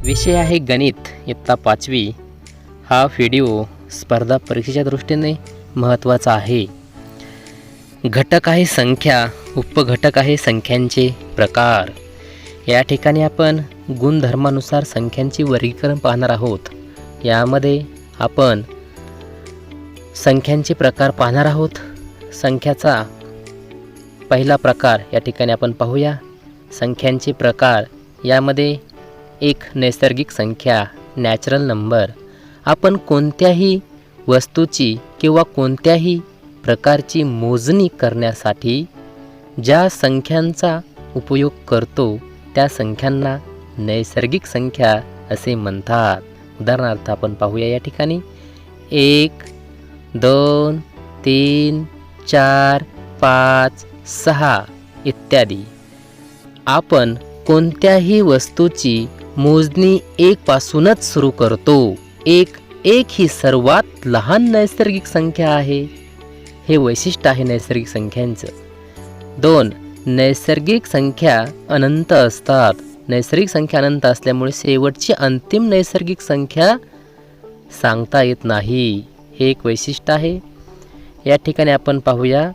विषय आहे गणित इयत्ता 5वी। हा व्हिडिओ स्पर्धा परीक्षेच्या दृष्टीने महत्त्वाचा आहे। घटक आहे संख्या, उपघटक आहे संख्यांचे प्रकार। या ठिकाणी आपण गुणधर्मानुसार संख्यांची वर्गीकरण पाहणार आहोत। यामध्ये आपण संख्यांचे प्रकार पाहणार आहोत। संख्याचा पहिला प्रकार या ठिकाणी आपण पाहूया। संख्यांचे प्रकार यामध्ये एक नैसर्गिक संख्या नॅचरल नंबर। आपण कोणत्याही वस्तूची किंवा कोणत्याही प्रकारची मोजणी करण्यासाठी ज्या संख्यांचा उपयोग करतो त्या संख्यांना नैसर्गिक संख्या असे म्हणतात। उदाहरणार्थ आपण पाहूया या ठिकाणी 1 2 3 4 5 6 इत्यादी। आपण कोणत्याही वस्तूची मोजणी 1 पासूनच सुरू करतो। 1 ही सर्वात लहान नैसर्गिक संख्या आहे। हे वैशिष्ट्य आहे नैसर्गिक संख्यांचं। 2 नैसर्गिक संख्या अनंत असतात। नैसर्गिक संख्या अनंत असल्यामुळे शेवटची अंतिम नैसर्गिक संख्या सांगता येत नाही। हे एक वैशिष्ट्य आहे। या ठिकाणी आपण पाहूया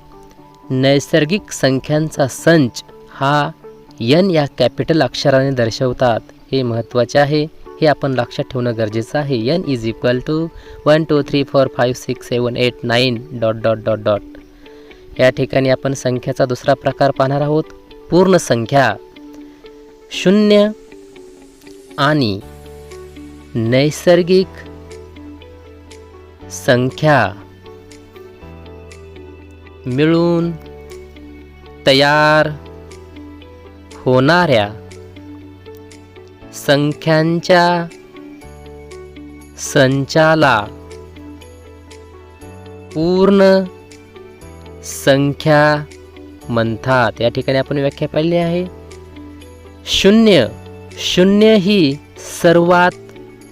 नैसर्गिक संख्यांचा संच हा n या कॅपिटल अक्षराने दर्शवतात। हे महत्त्वाचे आहे। हे आपण लक्षात ठेवणं गरजेचं आहे। n = 1 2 3 4 5 6 7 8 9 ... या ठिकाणी आपण संख्याचा दुसरा प्रकार पाहणार आहोत। पूर्ण संख्या। शून्य आणि नैसर्गिक संख्या मिळून तयार होणाऱ्या संख्यांच्या संचाला पूर्ण संख्या म्हणतात। या ठिकाणी आपण व्याख्या पाहिली आहे। शून्य ही सर्वात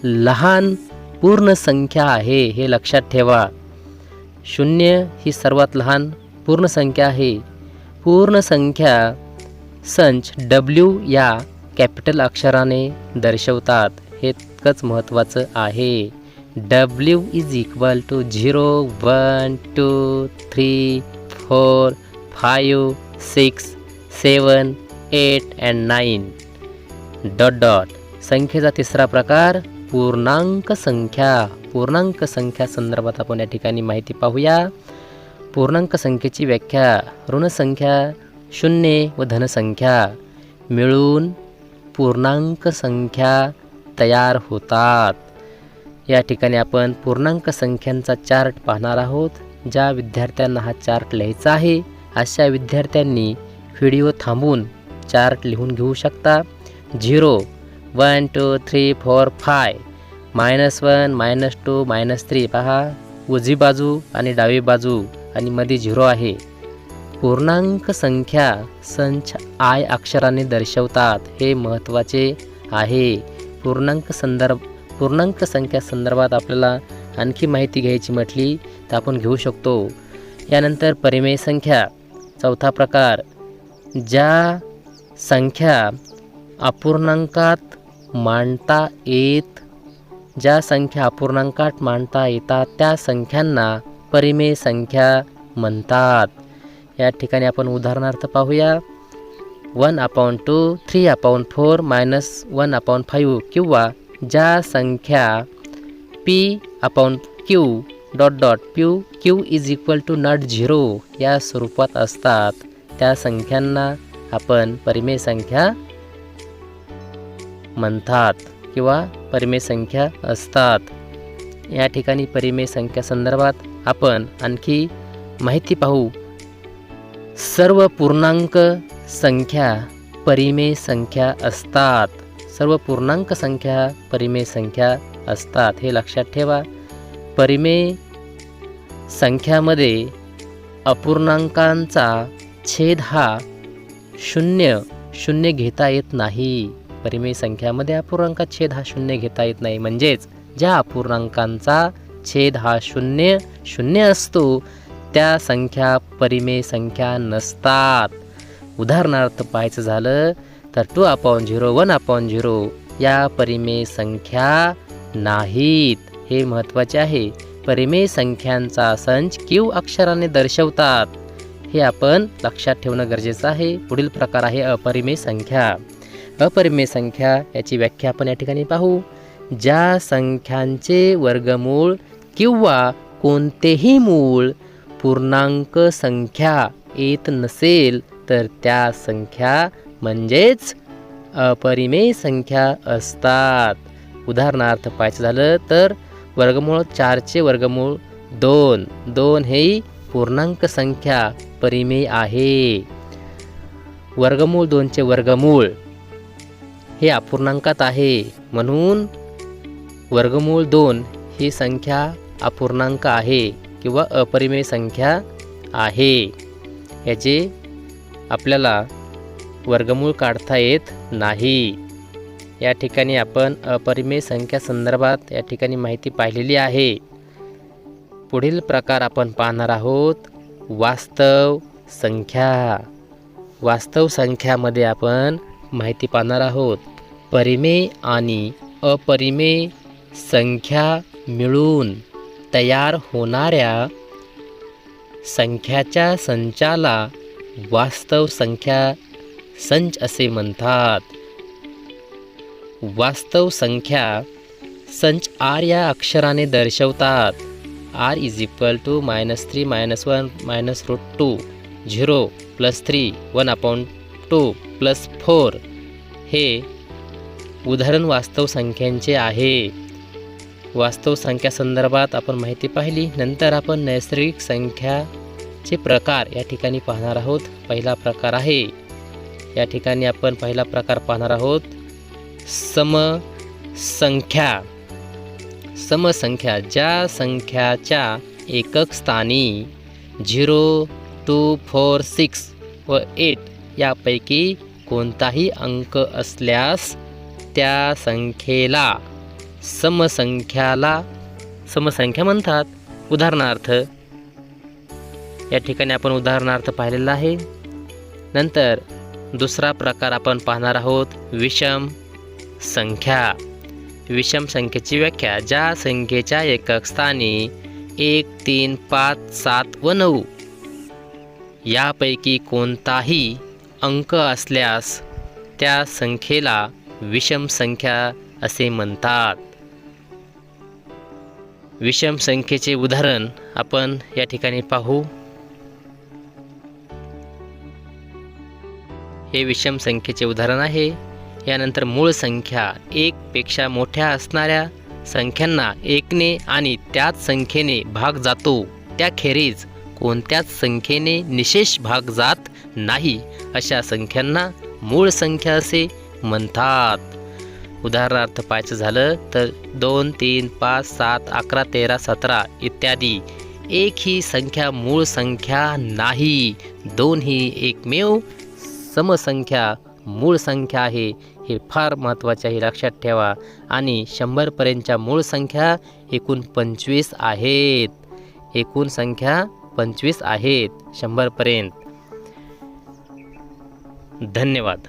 लहान पूर्ण संख्या आहे। हे लक्षात ठेवा। शून्य ही सर्वात लहान पूर्ण संख्या आहे। पूर्ण संख्या संच W या कॅपिटल अक्षराने दर्शवतात। हे इतकंच महत्त्वाचं आहे। W = 0 1 2 3 4 5 6 7 8 and 9 ... संख्येचा तिसरा प्रकार पूर्णांक संख्या। पूर्णांक संख्या संदर्भात आपण या ठिकाणी माहिती पाहूया। पूर्णांक संख्येची व्याख्या। ऋण संख्या शून्य व धनसंख्या मिळून पूर्णांक संख्या तयार होतात। या ठिकाणी आपण पूर्णांक संख्यांचा चार्ट पाहणार आहोत। ज्या विद्यार्थ्यांना हा चार्ट लिहायचा आहे अशा विद्यार्थ्यांनी व्हिडिओ थांबवून चार्ट लिहून घेऊ शकता। 0 1 2 3 4 5 -1 -2 -3 पहा उजवी बाजू आणि डावी बाजू आणि मध्ये 0 आहे। पूर्णांक संख्या संच I अक्षराने दर्शवतात। हे महत्त्वाचे आहे। पूर्णांक संख्या संदर्भात आपल्याला आणखी माहिती घ्यायची म्हटली तर आपण घेऊ शकतो। यानंतर परिमेय संख्या चौथा प्रकार। ज्या संख्या अपूर्णांकात मांडता येतात त्या संख्यांना परिमेय संख्या म्हणतात। या ठिकाणी आपण उदाहरणार्थ पाहूया 1/2 3/4 -1/5 किंवा ज्या संख्या p/q ... q = 0 या स्वरूपात असतात त्या संख्यांना आपण परिमेय संख्या म्हणतात किंवा परिमेय संख्या असतात। या ठिकाणी परिमेय संख्या संदर्भात आपण आणखी माहिती पाहू। सर्व पूर्णांक संख्या परिमेय संख्या असतात। सर्व पूर्णांक संख्या परिमेय संख्या असतात। हे लक्षात ठेवा। परिमेय संख्यामध्ये अपूर्णांकांचा छेद हा शून्य घेता येत नाही। परिमेय संख्यामध्ये अपूर्णांकाचा छेद हा शून्य घेता येत नाही। म्हणजेच ज्या अपूर्णांकांचा छेद हा शून्य असतो त्या संख्या परिमेय संख्या नसतात। उदाहरणार्थ पाहायचं झालं तर 2/0 1/0 या परिमेय संख्या नाहीत. हे महत्त्वाचे आहे. परिमेय संख्यांचा संच क्यू अक्षराने दर्शवतात. हे आपण लक्षात ठेवणं गरजेचं आहे. पुढील प्रकार आहे अपरिमेय संख्या. अपरिमेय संख्या याची व्याख्या आपण या ठिकाणी पाहू. ज्या संख्यांचे वर्गमूळ किंवा कोणतेही मूळ पूर्णांक संख्या येत नसेल तर त्या संख्या म्हणजेच अपरिमेय संख्या असतात. उदाहरणार्थ पाहायचं झालं तर वर्गमूळ 4चे वर्गमूळ 2. 2 ही पूर्णांक संख्या परिमेय आहे. वर्गमूळ 2चे वर्गमूळ हे अपूर्णांकात आहे, म्हणून वर्गमूळ 2 ही संख्या अपूर्णांक आहे किंवा अपरिमेय संख्या आहे. याचे आपल्याला वर्गमूळ काढता येत नाही. या ठिकाणी आपण अपरिमेय संख्या संदर्भात या ठिकाणी माहिती पाहिलेली आहे. पुढील प्रकार आपण पाहणार आहोत वास्तव संख्या. वास्तव संख्यामध्ये आपण माहिती पाहणार आहोत परिमेय आणि अपरिमेय संख्या मिळून तयार होणाऱ्या संख्याच्या संचाला वास्तव संख्या संच असे म्हणतात. वास्तव संख्या संच R या अक्षराने दर्शवतात. R = -3 -1 -√2 0 +3 1/2 +4 हे उदाहरण वास्तव संख्यांचे आहे. वास्तव संख्या संदर्भात आपण माहिती पाहिली. नंतर आपण नैसर्गिक संख्याचे प्रकार या ठिकाणी पाहणार आहोत. पहिला प्रकार आहे या ठिकाणी आपण पहिला प्रकार पाहणार आहोत समसंख्या. समसंख्या ज्या संख्याच्या एकक स्थानी 0, 2, 4, 6 व 8 यापैकी कोणताही अंक असल्यास त्या संख्येला समसंख्या म्हणतात. उदाहरणार्थ या ठिकाणी आपण उदाहरणार्थ पाहिलेला आहे. नंतर दुसरा प्रकार आपण पाहणार आहोत विषम संख्या. विषम संख्येची व्याख्या ज्या संख्येच्या एकक स्थानी 1, 3, 5, 7 व 9 यापैकी कोणताही अंक असल्यास त्या संख्येला विषम संख्या असे म्हणतात. विषम संख्येचे उदाहरण आपण या ठिकाणी पाहू. हे विषम संख्येचे उदाहरण आहे. यानंतर मूळ संख्या 1 पेक्षा मोठ्या असणाऱ्या संख्यांना 1ने आणि त्याच संख्येने भाग जातो. त्याखेरीज कोणत्याच संख्येने निशेष भाग जात नाही अशा संख्यांना मूळ संख्या असे म्हणतात. उदाहरणार्थ पाहायचं झालं तर 2, 3, 5, 7, 11, 13, 17 इत्यादी. एक ही संख्या मूळ संख्या नाही. 2 ही एकमेव समसंख्या मूळ संख्या आहे. हे फार महत्त्वाचे आहे, लक्षात ठेवा. आणि 100 पर्यंतच्या मूळ संख्या एकूण 25 आहेत. एकूण संख्या 25 आहेत 100 पर्यंत. धन्यवाद.